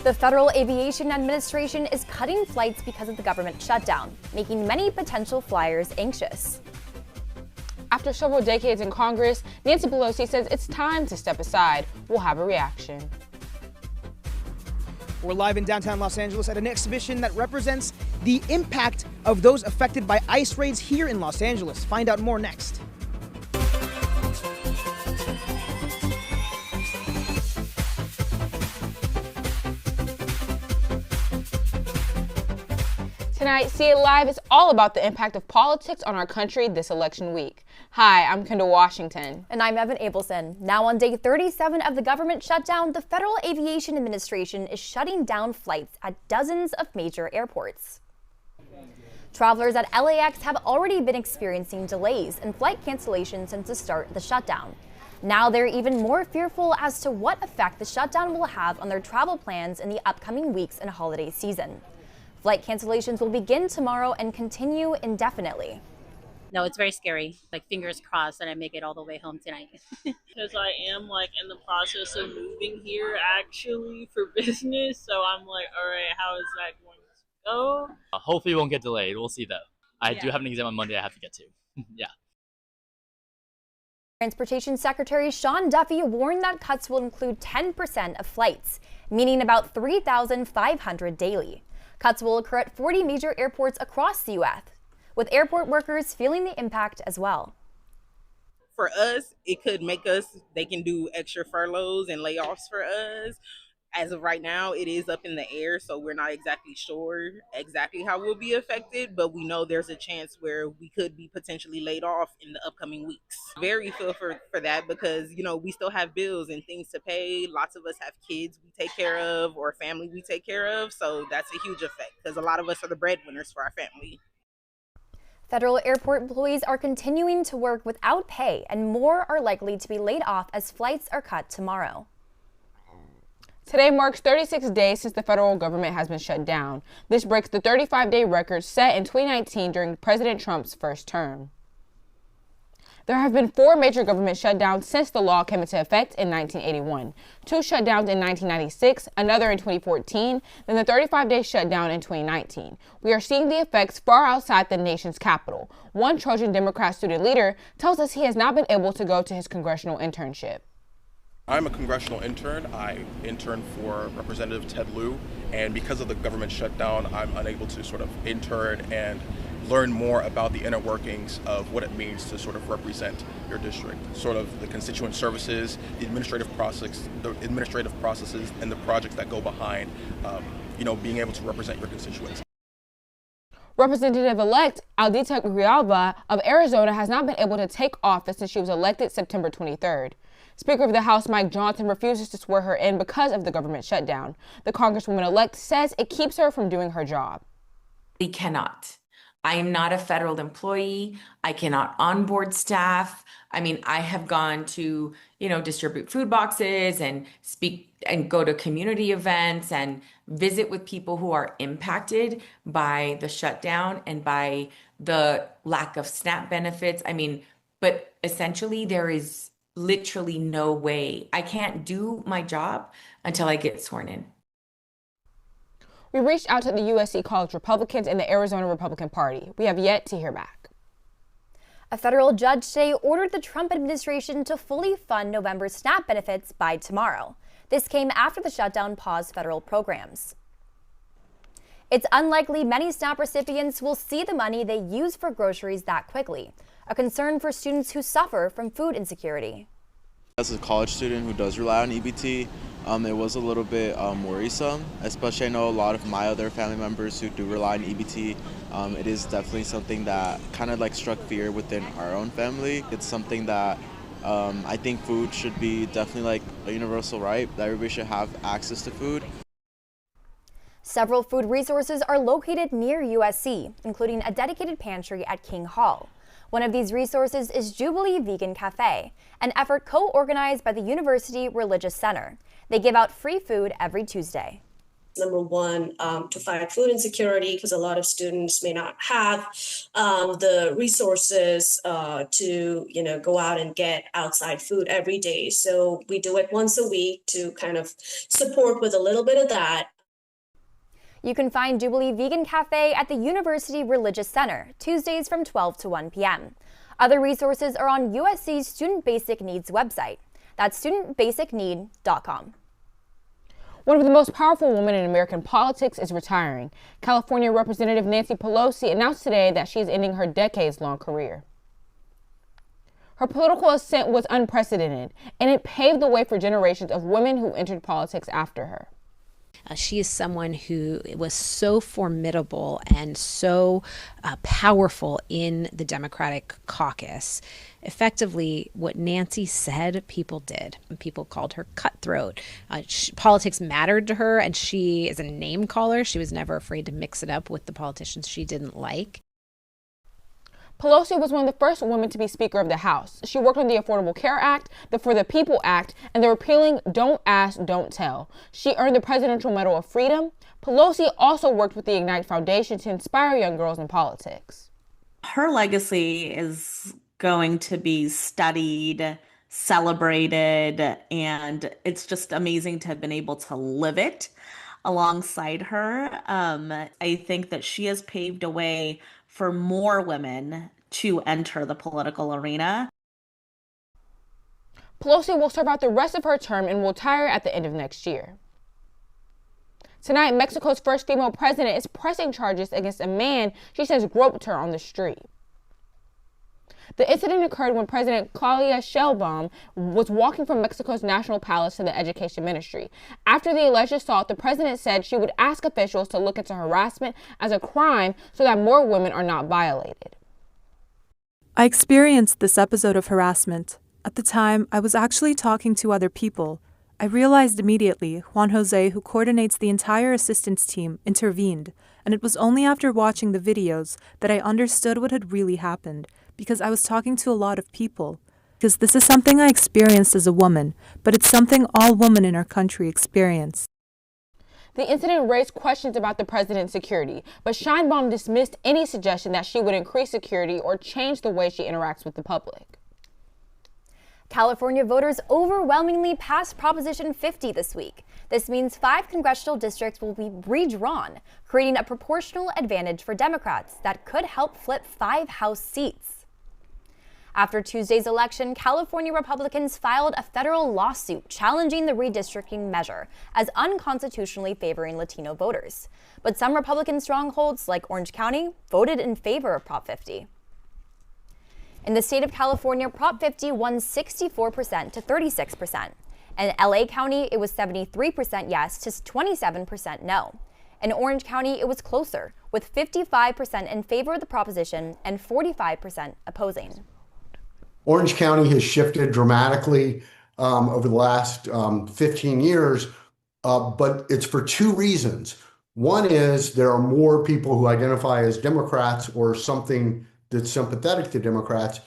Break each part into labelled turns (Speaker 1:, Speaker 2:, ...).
Speaker 1: The Federal Aviation Administration is cutting flights because of the government shutdown, making many potential flyers anxious.
Speaker 2: After several decades in Congress, Nancy Pelosi says it's time to step aside. We'll have a reaction.
Speaker 3: We're live in downtown Los Angeles at an exhibition that represents the impact of those affected by ICE raids here in Los Angeles. Find out more next.
Speaker 2: Tonight, See It Live is all about the impact of politics on our country this election week. Hi, I'm Kendall Washington.
Speaker 1: And I'm Evan Abelson. Now on day 37 of the government shutdown, the Federal Aviation Administration is shutting down flights at dozens of major airports. Travelers at LAX have already been experiencing delays and flight cancellations since the start of the shutdown. Now they're even more fearful as to what effect the shutdown will have on their travel plans in the upcoming weeks and holiday season. Flight cancellations will begin tomorrow and continue indefinitely.
Speaker 4: No, it's very scary. Like, fingers crossed that I make it all the way home tonight.
Speaker 5: Because I am in the process of moving here actually for business. So I'm like, all right, how is that going to go?
Speaker 6: Hopefully it won't get delayed. We'll see though. I do have an exam on Monday I have to get to. Yeah.
Speaker 1: Transportation Secretary Sean Duffy warned that cuts will include 10% of flights, meaning about 3,500 daily. Cuts will occur at 40 major airports across the U.S., with airport workers feeling the impact as well.
Speaker 7: For us, it could make us, they can do extra furloughs and layoffs for us. As of right now, it is up in the air, so we're not exactly sure exactly how we'll be affected, but we know there's a chance where we could be potentially laid off in the upcoming weeks. Very feel for that because, we still have bills and things to pay. Lots of us have kids we take care of or family we take care of, so that's a huge effect because a lot of us are the breadwinners for our family.
Speaker 1: Federal airport employees are continuing to work without pay, and more are likely to be laid off as flights are cut tomorrow.
Speaker 2: Today marks 36 days since the federal government has been shut down. This breaks the 35-day record set in 2019 during President Trump's first term. There have been 4 major government shutdowns since the law came into effect in 1981. 2 shutdowns in 1996, another in 2014, then the 35-day shutdown in 2019. We are seeing the effects far outside the nation's capital. One Trojan Democrat student leader tells us he has not been able to go to his congressional internship.
Speaker 8: I'm a congressional intern. I intern for Representative Ted Lieu, and because of the government shutdown, I'm unable to sort of intern and learn more about the inner workings of what it means to sort of represent your district, sort of the constituent services, the administrative processes, and the projects that go behind, being able to represent your constituents.
Speaker 2: Representative-elect Aldita Grijalva of Arizona has not been able to take office since she was elected September 23rd. Speaker of the House Mike Johnson refuses to swear her in because of the government shutdown. The Congresswoman-elect says it keeps her from doing her job.
Speaker 9: We cannot. I am not a federal employee. I cannot onboard staff. I have gone to, distribute food boxes and speak and go to community events and visit with people who are impacted by the shutdown and by the lack of SNAP benefits. But essentially there is literally no way. I can't do my job until I get sworn in.
Speaker 2: We reached out to the USC College Republicans and the Arizona Republican Party. We have yet to hear back.
Speaker 1: A federal judge today ordered the Trump administration to fully fund November's SNAP benefits by tomorrow. This came after the shutdown paused federal programs. It's unlikely many SNAP recipients will see the money they use for groceries that quickly, a concern for students who suffer from food insecurity.
Speaker 10: As a college student who does rely on EBT, it was a little bit worrisome, especially I know a lot of my other family members who do rely on EBT. It is definitely something that kind of struck fear within our own family. It's something that I think food should be definitely a universal right, that everybody should have access to food.
Speaker 1: Several food resources are located near USC, including a dedicated pantry at King Hall. One of these resources is Jubilee Vegan Cafe, an effort co-organized by the University Religious Center. They give out free food every Tuesday.
Speaker 11: Number one, to fight food insecurity, because a lot of students may not have the resources to, go out and get outside food every day. So we do it once a week to kind of support with a little bit of that.
Speaker 1: You can find Jubilee Vegan Cafe at the University Religious Center, Tuesdays from 12 to 1 p.m. Other resources are on USC's Student Basic Needs website. That's studentbasicneed.com.
Speaker 2: One of the most powerful women in American politics is retiring. California Representative Nancy Pelosi announced today that she is ending her decades-long career. Her political ascent was unprecedented, and it paved the way for generations of women who entered politics after her.
Speaker 12: She is someone who was so formidable and so powerful in the Democratic caucus. Effectively, what Nancy said, people did. People called her cutthroat. Politics mattered to her, and she is a name caller. She was never afraid to mix it up with the politicians she didn't like.
Speaker 2: Pelosi was one of the first women to be Speaker of the House. She worked on the Affordable Care Act, the For the People Act, and the repealing Don't Ask, Don't Tell. She earned the Presidential Medal of Freedom. Pelosi also worked with the Ignite Foundation to inspire young girls in politics.
Speaker 13: Her legacy is going to be studied, celebrated, and it's just amazing to have been able to live it alongside her. I think that she has paved a way for more women to enter the political arena.
Speaker 2: Pelosi will serve out the rest of her term and will retire at the end of next year. Tonight, Mexico's first female president is pressing charges against a man she says groped her on the street. The incident occurred when President Claudia Sheinbaum was walking from Mexico's National Palace to the Education Ministry. After the alleged assault, the president said she would ask officials to look into harassment as a crime so that more women are not violated.
Speaker 14: I experienced this episode of harassment. At the time, I was actually talking to other people. I realized immediately Juan Jose, who coordinates the entire assistance team, intervened, and it was only after watching the videos that I understood what had really happened, because I was talking to a lot of people. Because this is something I experienced as a woman, but it's something all women in our country experience.
Speaker 2: The incident raised questions about the president's security, but Sheinbaum dismissed any suggestion that she would increase security or change the way she interacts with the public.
Speaker 1: California voters overwhelmingly passed Proposition 50 this week. This means 5 congressional districts will be redrawn, creating a proportional advantage for Democrats that could help flip 5 House seats. After Tuesday's election, California Republicans filed a federal lawsuit challenging the redistricting measure as unconstitutionally favoring Latino voters. But some Republican strongholds, like Orange County, voted in favor of Prop 50. In the state of California, Prop 50 won 64% to 36%. In LA County, it was 73% yes to 27% no. In Orange County, it was closer, with 55% in favor of the proposition and 45% opposing.
Speaker 15: Orange County has shifted dramatically over the last 15 years, but it's for 2 reasons. One is there are more people who identify as Democrats or something that's sympathetic to Democrats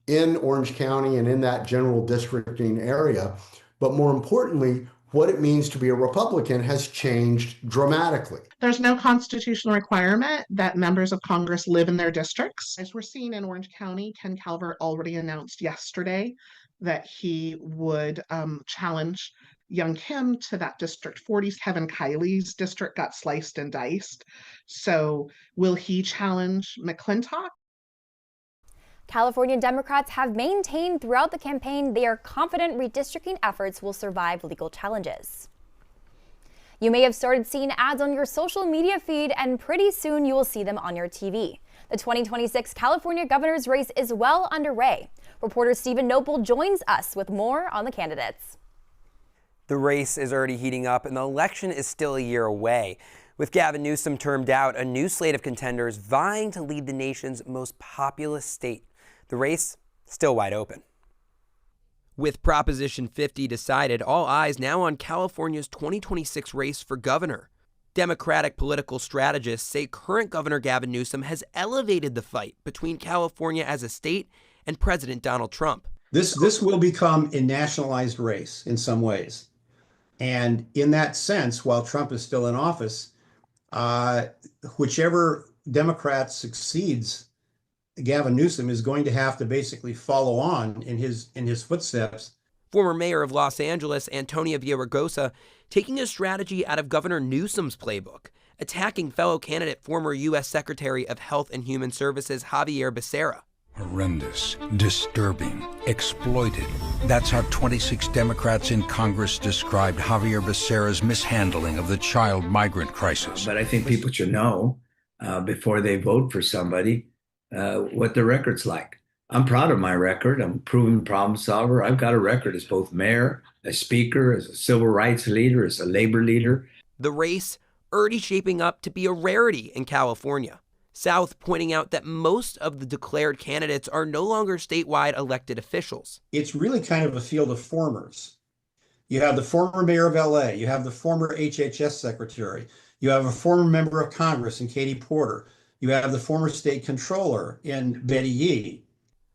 Speaker 15: in Orange County and in that general districting area. But more importantly, what it means to be a Republican has changed dramatically.
Speaker 16: There's no constitutional requirement that members of Congress live in their districts. As we're seeing in Orange County, Ken Calvert already announced yesterday that he would challenge Young Kim to that District 40. Kevin Kiley's district got sliced and diced. So will he challenge McClintock?
Speaker 1: California Democrats have maintained throughout the campaign they are confident redistricting efforts will survive legal challenges. You may have started seeing ads on your social media feed, and pretty soon you will see them on your TV. The 2026 California governor's race is well underway. Reporter Stephen Noble joins us with more on the candidates.
Speaker 17: The race is already heating up, and the election is still a year away. With Gavin Newsom termed out, a new slate of contenders vying to lead the nation's most populous state. The race still wide open. With Proposition 50 decided, all eyes now on California's 2026 race for governor. Democratic political strategists say current Governor Gavin Newsom has elevated the fight between California as a state and President Donald Trump.
Speaker 18: This will become a nationalized race in some ways. And in that sense, while Trump is still in office, whichever Democrat succeeds, Gavin Newsom is going to have to basically follow on in his footsteps.
Speaker 17: Former mayor of Los Angeles, Antonia Villaraigosa, taking a strategy out of Governor Newsom's playbook. attacking fellow candidate former U.S. Secretary of Health and Human Services Javier Becerra.
Speaker 19: Horrendous, disturbing, exploited. That's how 26 Democrats in Congress described Javier Becerra's mishandling of the child migrant crisis.
Speaker 20: But I think people should know before they vote for somebody what their record's like. I'm proud of my record. I'm a proven problem solver. I've got a record as both mayor, as speaker, as a civil rights leader, as a labor leader.
Speaker 17: The race already shaping up to be a rarity in California. South pointing out that most of the declared candidates are no longer statewide elected officials.
Speaker 18: It's really kind of a field of formers. You have the former mayor of LA, you have the former HHS secretary, you have a former member of Congress in Katie Porter, you have the former state controller in Betty Yee.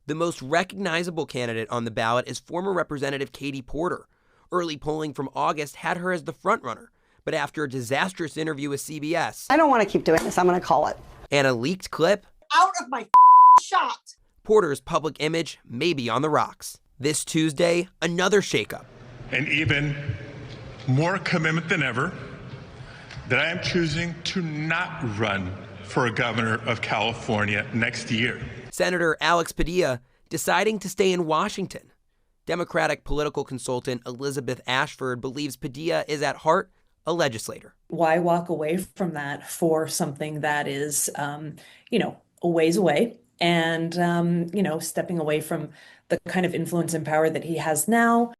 Speaker 17: The most recognizable candidate on the ballot is former Representative Katie Porter. Early polling from August had her as the frontrunner, but after a disastrous interview with CBS,
Speaker 21: I don't want to keep doing this, I'm going to call it.
Speaker 17: And a leaked clip,
Speaker 21: Out of my shot!
Speaker 17: Porter's public image may be on the rocks. This Tuesday, another shakeup.
Speaker 22: And even more commitment than ever, that I am choosing to not run for a governor of California next year.
Speaker 17: Senator Alex Padilla deciding to stay in Washington. Democratic political consultant Elizabeth Ashford believes Padilla is at heart a legislator.
Speaker 23: Why walk away from that for something that is, a ways away and, stepping away from the kind of influence and power that he has now?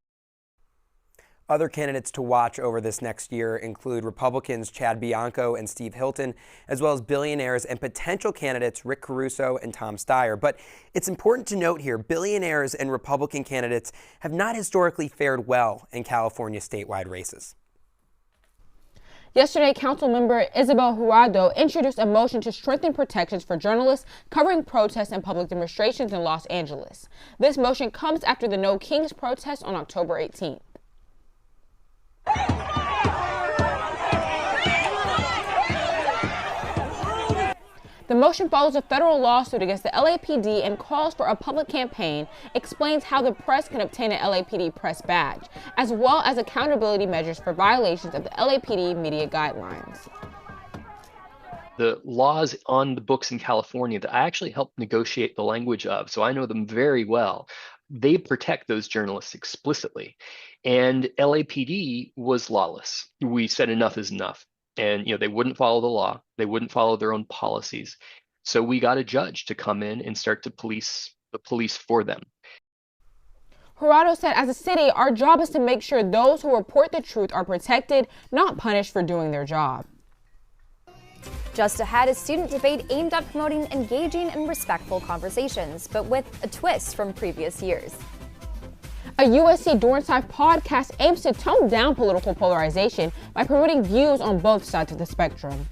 Speaker 17: Other candidates to watch over this next year include Republicans Chad Bianco and Steve Hilton, as well as billionaires and potential candidates Rick Caruso and Tom Steyer. But it's important to note here, billionaires and Republican candidates have not historically fared well in California statewide races.
Speaker 2: Yesterday, Councilmember Isabel Jurado introduced a motion to strengthen protections for journalists covering protests and public demonstrations in Los Angeles. This motion comes after the No Kings protest on October 18th. The motion follows a federal lawsuit against the LAPD and calls for a public campaign, explains how the press can obtain an LAPD press badge, as well as accountability measures for violations of the LAPD media guidelines.
Speaker 24: The laws on the books in California that I actually helped negotiate the language of, so I know them very well, they protect those journalists explicitly. And LAPD was lawless. We said enough is enough. And they wouldn't follow the law. They wouldn't follow their own policies. So we got a judge to come in and start to police for them.
Speaker 2: Jurado said, as a city, our job is to make sure those who report the truth are protected, not punished for doing their job.
Speaker 1: Just ahead, a student debate aimed at promoting engaging and respectful conversations, but with a twist from previous years.
Speaker 2: A USC Dornsife podcast aims to tone down political polarization by promoting views on both sides of the spectrum.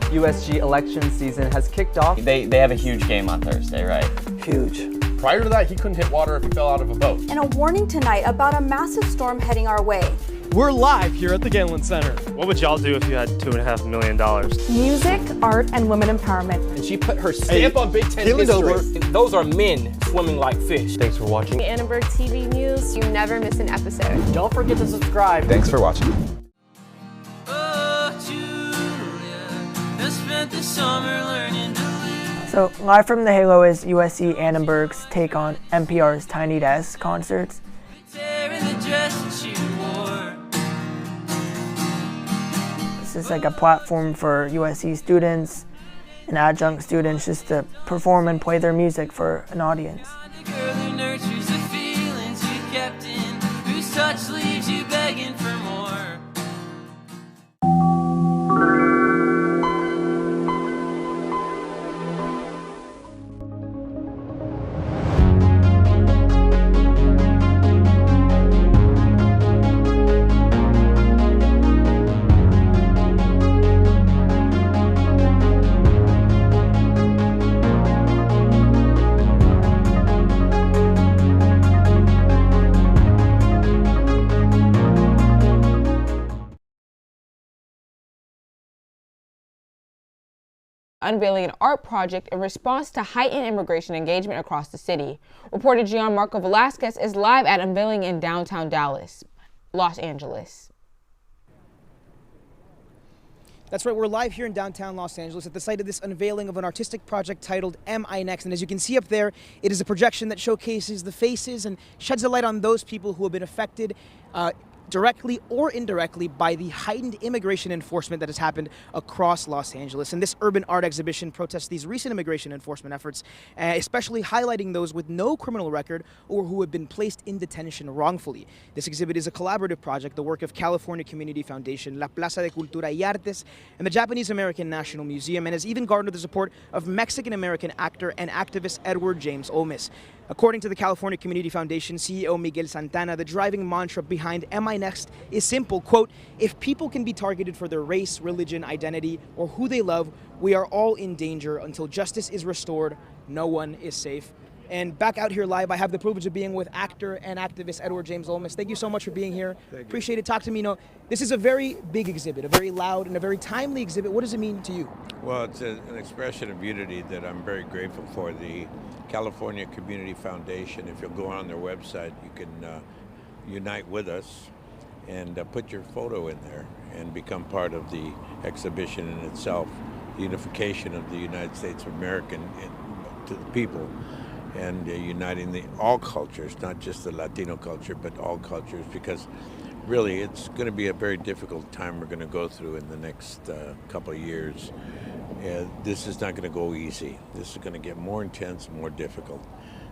Speaker 25: USG election season has kicked off.
Speaker 26: They have a huge game on Thursday, right?
Speaker 25: Huge.
Speaker 27: Prior to that, he couldn't hit water if he fell out of a boat.
Speaker 28: And a warning tonight about a massive storm heading our way.
Speaker 29: We're live here at the Galen Center. What would y'all do if you had $2.5 million?
Speaker 28: Music, art, and women empowerment.
Speaker 27: And she put her stamp on Big Ten history.
Speaker 30: Those are men swimming like fish.
Speaker 29: Thanks for watching.
Speaker 28: The Annenberg TV News. You never miss an episode.
Speaker 30: Don't forget to subscribe.
Speaker 27: Thanks for watching.
Speaker 31: So, live from the Halo is USC Annenberg's take on NPR's Tiny Desk concerts. This is like a platform for USC students and adjunct students just to perform and play their music for an audience.
Speaker 2: unveiling an art project in response to heightened immigration engagement across the city. Reporter Gianmarco Velasquez is live at unveiling in downtown Dallas, Los Angeles.
Speaker 3: That's right, we're live here in downtown Los Angeles at the site of this unveiling of an artistic project titled Am I Next? And as you can see up there, it is a projection that showcases the faces and sheds a light on those people who have been affected directly or indirectly by the heightened immigration enforcement that has happened across Los Angeles. And this urban art exhibition protests these recent immigration enforcement efforts, especially highlighting those with no criminal record or who have been placed in detention wrongfully. This exhibit is a collaborative project, the work of California Community Foundation, La Plaza de Cultura y Artes, and the Japanese American National Museum, and has even garnered the support of Mexican-American actor and activist Edward James Olmos. According to the California Community Foundation CEO Miguel Santana, the driving mantra behind Am I Next is simple, quote, if people can be targeted for their race, religion, identity, or who they love, we are all in danger. Until justice is restored, no one is safe. And back out here live, I have the privilege of being with actor and activist Edward James Olmos. Thank you so much for being here. Appreciate it. Talk to me. You know, this is a very big exhibit, a very loud and a very timely exhibit. What does it mean to you?
Speaker 4: Well, it's an expression of unity that I'm very grateful for. The California Community Foundation, if you'll go on their website, you can unite with us and put your photo in there and become part of the exhibition in itself, the unification of the United States of America to the people, and uniting all cultures, not just the Latino culture, but all cultures, because really it's going to be a very difficult time we're going to go through in the next couple of years. This is not going to go easy. This is going to get more intense, more difficult.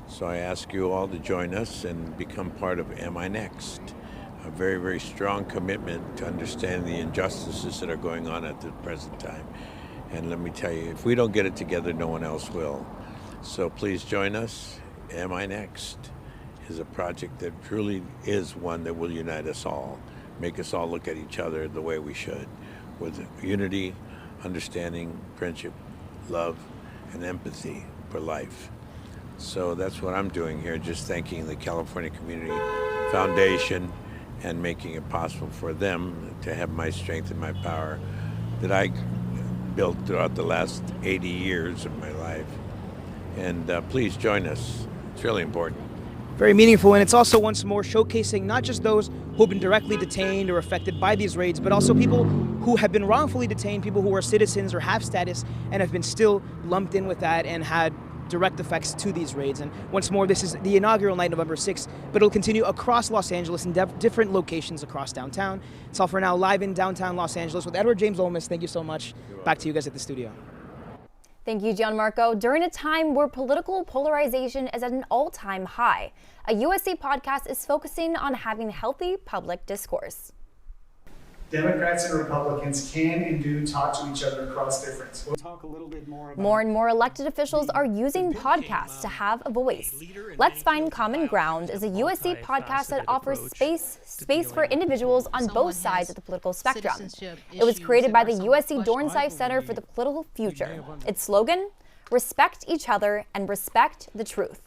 Speaker 4: So I ask you all to join us and become part of Am I Next? A very, very strong commitment to understand the injustices that are going on at the present time. And let me tell you, if we don't get it together, no one else will. So please join us. Am I Next is a project that truly is one that will unite us all, make us all look at each other the way we should, with unity, understanding, friendship, love, and empathy for life. So that's what I'm doing here, just thanking the California Community Foundation and making it possible for them to have my strength and my power that I built throughout the last 80 years of my life. And please join us. It's really important.
Speaker 3: Very meaningful, and it's also once more showcasing not just those who have been directly detained or affected by these raids, but also people who have been wrongfully detained, people who are citizens or have status and have been still lumped in with that and had direct effects to these raids. And once more, this is the inaugural night, November 6th, but it'll continue across Los Angeles in different locations across downtown. It's all for now, live in downtown Los Angeles with Edward James Olmos. Thank you so much. Back to you guys at the studio.
Speaker 1: Thank you, Gianmarco. During a time where political polarization is at an all-time high, a USC podcast is focusing on having healthy public discourse.
Speaker 5: Democrats and Republicans can and do talk to each other across difference. We'll talk a little bit more about
Speaker 1: more and more elected officials are using podcasts to have a voice. Let's Find Common Ground is a USC podcast that offers space for individuals on both sides of the political spectrum. It was created by the USC Dornsife Center for the Political Future. Its slogan, respect each other and respect the truth.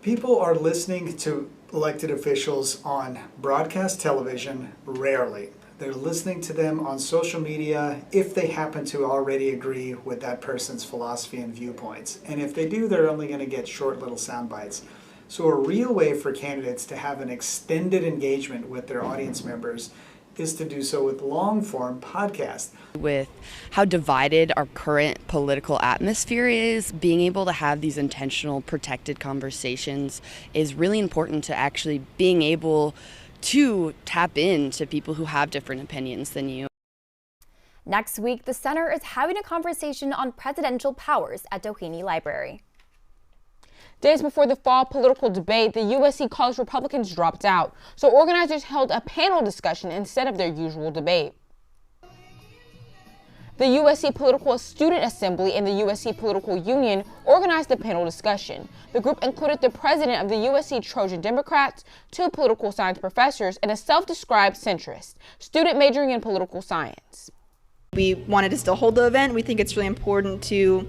Speaker 5: People are listening to elected officials on broadcast television rarely. They're listening to them on social media if they happen to already agree with that person's philosophy and viewpoints. And if they do, they're only going to get short little sound bites. So a real way for candidates to have an extended engagement with their audience members is to do so with long-form podcasts.
Speaker 6: With how divided our current political atmosphere is, being able to have these intentional, protected conversations is really important to actually being able to tap into people who have different opinions than you.
Speaker 1: Next week, the center is having a conversation on presidential powers at Doheny Library.
Speaker 2: Days before the fall political debate, the USC College Republicans dropped out, so organizers held a panel discussion instead of their usual debate. The USC Political Student Assembly and the USC Political Union organized the panel discussion. The group included the president of the USC Trojan Democrats, 2 political science professors, and a self-described centrist, student majoring in political science.
Speaker 7: We wanted to still hold the event. We think it's really important to,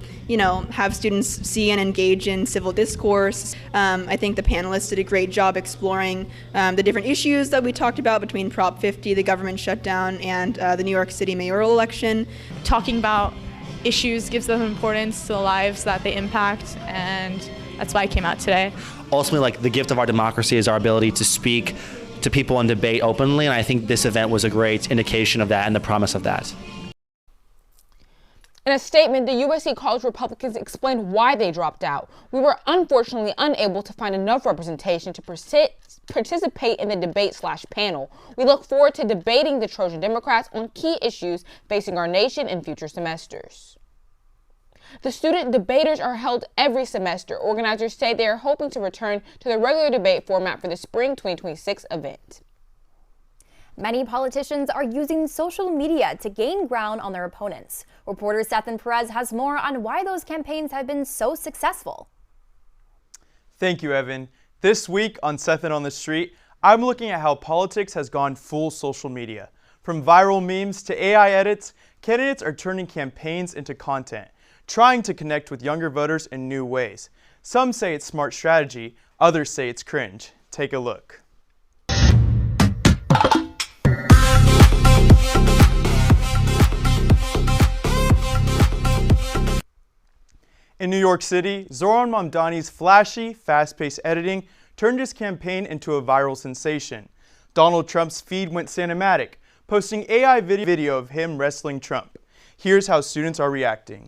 Speaker 7: have students see and engage in civil discourse. I think the panelists did a great job exploring the different issues that we talked about between Prop 50, the government shutdown, and the New York City mayoral election.
Speaker 8: Talking about
Speaker 28: issues, gives them importance to the lives that they impact, and that's why I came out today.
Speaker 8: Ultimately, like, the gift of our democracy is our ability to speak to people and debate openly, and I think this event was a great indication of that and the promise of that.
Speaker 2: In a statement, the USC College Republicans explained why they dropped out. "We were unfortunately unable to find enough representation to participate in the debate/panel. We look forward to debating the Trojan Democrats on key issues facing our nation in future semesters." The student debaters are held every semester. Organizers say they are hoping to return to the regular debate format for the spring 2026 event.
Speaker 1: Many politicians are using social media to gain ground on their opponents. Reporter Stefan Perez has more on why those campaigns have been so successful.
Speaker 9: Thank you, Evan. This week on Stefan on the Street, I'm looking at how politics has gone full social media. From viral memes to AI edits, candidates are turning campaigns into content, trying to connect with younger voters in new ways. Some say it's smart strategy, others say it's cringe. Take a look. In New York City, Zohran Mamdani's flashy, fast-paced editing turned his campaign into a viral sensation. Donald Trump's feed went cinematic, posting AI video of him wrestling Trump. Here's how students are reacting.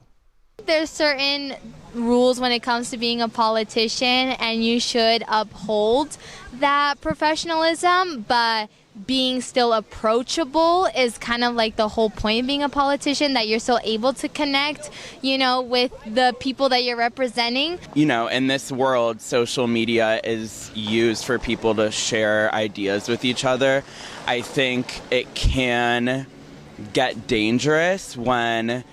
Speaker 10: There's certain rules when it comes to being a politician, and you should uphold that professionalism, but being still approachable is kind of like the whole point of being a politician, that you're still able to connect, with the people that you're representing.
Speaker 11: In this world, social media is used for people to share ideas with each other. I think it can get dangerous when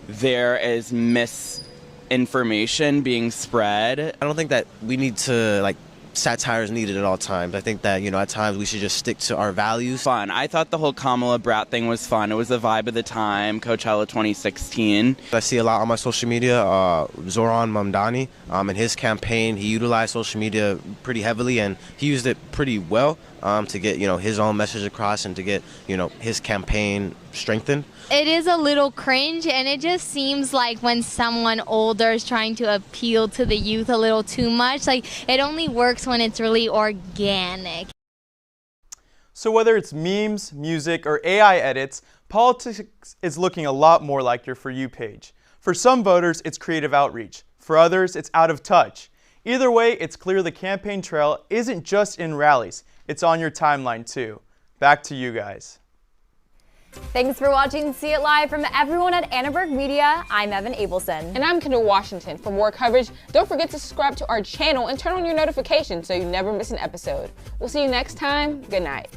Speaker 11: there is misinformation being spread.
Speaker 12: I don't think that we need to, satire is needed at all times. I think that, at times we should just stick to our values.
Speaker 11: Fun. I thought the whole Kamala Brat thing was fun. It was the vibe of the time, Coachella 2016.
Speaker 12: I see a lot on my social media, Zohran Mamdani, in his campaign, he utilized social media pretty heavily, and he used it pretty well to get, his own message across and to get, his campaign strengthened.
Speaker 10: It is a little cringe, and it just seems like when someone older is trying to appeal to the youth a little too much, it only works when it's really organic.
Speaker 9: So whether it's memes, music, or AI edits, politics is looking a lot more like your For You page. For some voters, it's creative outreach. For others, it's out of touch. Either way, it's clear the campaign trail isn't just in rallies, it's on your timeline too. Back to you guys.
Speaker 1: Thanks for watching See It Live from everyone at Annenberg Media. I'm Evan Abelson.
Speaker 2: And I'm Kendall Washington. For more coverage, don't forget to subscribe to our channel and turn on your notifications so you never miss an episode. We'll see you next time. Good night.